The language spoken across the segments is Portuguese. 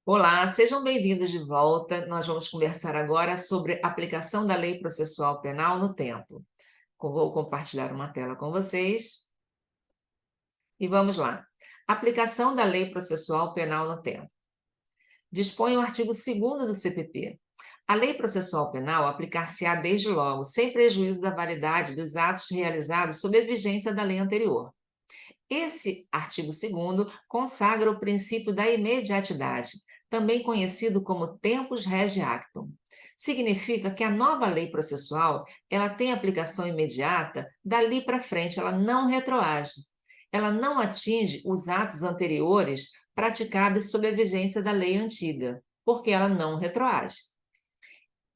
Olá, sejam bem-vindos de volta. Nós vamos conversar agora sobre a aplicação da Lei Processual Penal no tempo. Vou compartilhar uma tela com vocês e vamos lá. Aplicação da Lei Processual Penal no tempo. Dispõe o artigo 2º do CPP. A Lei Processual Penal aplicar-se-á desde logo, sem prejuízo da validade dos atos realizados sob a vigência da lei anterior. Esse artigo 2º consagra o princípio da imediatidade, também conhecido como tempus regi actum. Significa que a nova lei processual, ela tem aplicação imediata, dali para frente, ela não retroage. Ela não atinge os atos anteriores praticados sob a vigência da lei antiga, porque ela não retroage.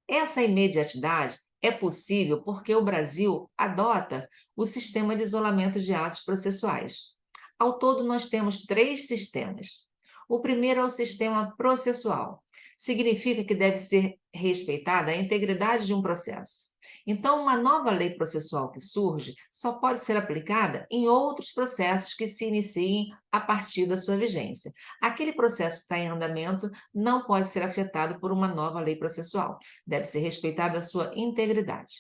Essa imediatidade é possível porque o Brasil adota o sistema de isolamento de atos processuais. Ao todo, nós temos 3 sistemas. O primeiro é o sistema processual. Significa que deve ser respeitada a integridade de um processo. Então, uma nova lei processual que surge só pode ser aplicada em outros processos que se iniciem a partir da sua vigência. Aquele processo que está em andamento não pode ser afetado por uma nova lei processual. Deve ser respeitada a sua integridade.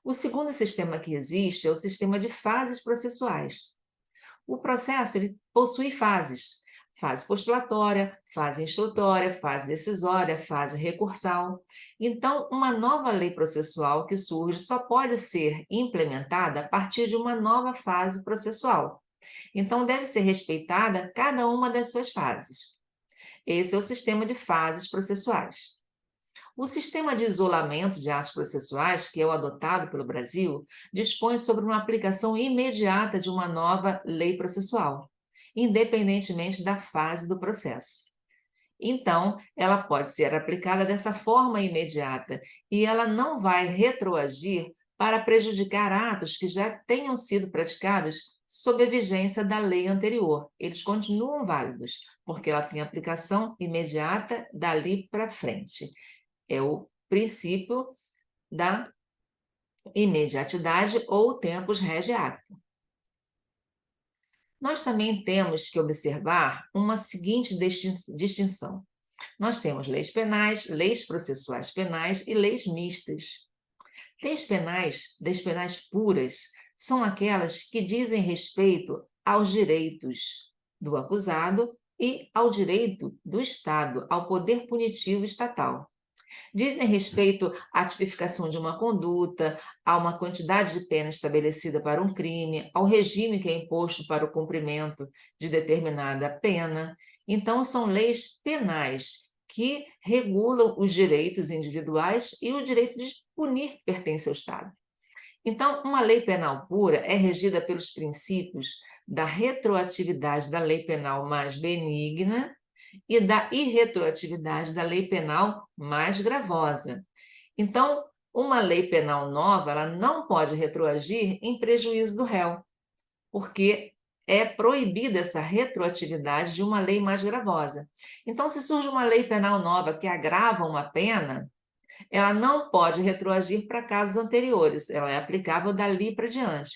O segundo sistema que existe é o sistema de fases processuais. O processo ele possui fases: fase postulatória, fase instrutória, fase decisória, fase recursal. Então, uma nova lei processual que surge só pode ser implementada a partir de uma nova fase processual. Então, deve ser respeitada cada uma das suas fases. Esse é o sistema de fases processuais. O sistema de isolamento de atos processuais, que é o adotado pelo Brasil, dispõe sobre uma aplicação imediata de uma nova lei processual, independentemente da fase do processo. Então, ela pode ser aplicada dessa forma imediata e ela não vai retroagir para prejudicar atos que já tenham sido praticados sob a vigência da lei anterior. Eles continuam válidos, porque ela tem aplicação imediata dali para frente. É o princípio da imediatidade ou tempus regi actum. Nós também temos que observar uma seguinte distinção. Nós temos leis penais, leis processuais penais e leis mistas. Leis penais puras, são aquelas que dizem respeito aos direitos do acusado e ao direito do Estado, ao poder punitivo estatal. Dizem respeito à tipificação de uma conduta, a uma quantidade de pena estabelecida para um crime, ao regime que é imposto para o cumprimento de determinada pena. Então, são leis penais que regulam os direitos individuais e o direito de punir pertence ao Estado. Então, uma lei penal pura é regida pelos princípios da retroatividade da lei penal mais benigna e da irretroatividade da lei penal mais gravosa. Então, uma lei penal nova, ela não pode retroagir em prejuízo do réu, porque é proibida essa retroatividade de uma lei mais gravosa. Então, se surge uma lei penal nova que agrava uma pena, ela não pode retroagir para casos anteriores, ela é aplicável dali para diante.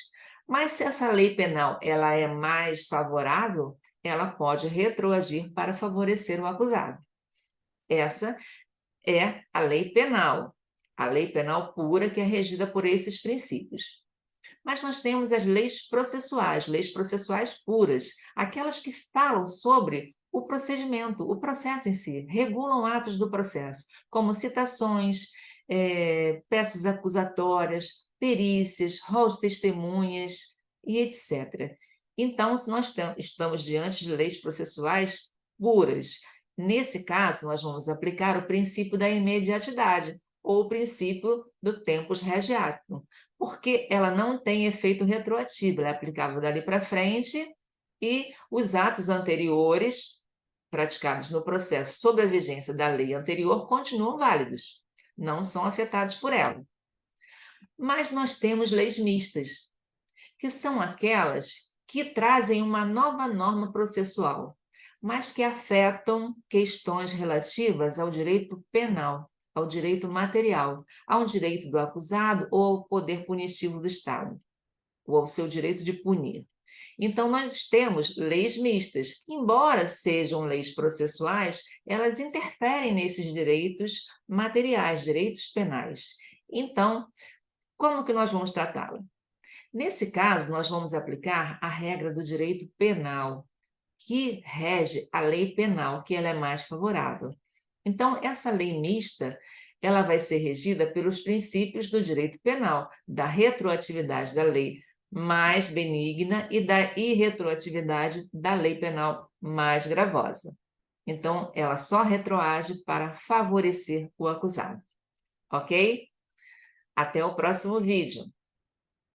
Mas se essa lei penal ela é mais favorável, ela pode retroagir para favorecer o acusado. Essa é a lei penal pura que é regida por esses princípios. Mas nós temos as leis processuais puras, aquelas que falam sobre o procedimento, o processo em si, regulam atos do processo, como citações, peças acusatórias, perícias, rol de testemunhas e etc. Então, se nós estamos diante de leis processuais puras, nesse caso, nós vamos aplicar o princípio da imediatidade, ou o princípio do tempus regi actum, porque ela não tem efeito retroativo, ela é aplicável dali para frente e os atos anteriores praticados no processo sob a vigência da lei anterior continuam válidos, não são afetados por ela. Mas nós temos leis mistas, que são aquelas que trazem uma nova norma processual, mas que afetam questões relativas ao direito penal, ao direito material, ao direito do acusado ou ao poder punitivo do Estado, ou ao seu direito de punir. Então, nós temos leis mistas, que, embora sejam leis processuais, elas interferem nesses direitos materiais, direitos penais. Então, como que nós vamos tratá-la? Nesse caso, nós vamos aplicar a regra do direito penal, que rege a lei penal, que ela é mais favorável. Então, essa lei mista, ela vai ser regida pelos princípios do direito penal, da retroatividade da lei mais benigna e da irretroatividade da lei penal mais gravosa. Então, ela só retroage para favorecer o acusado. Ok? Até o próximo vídeo.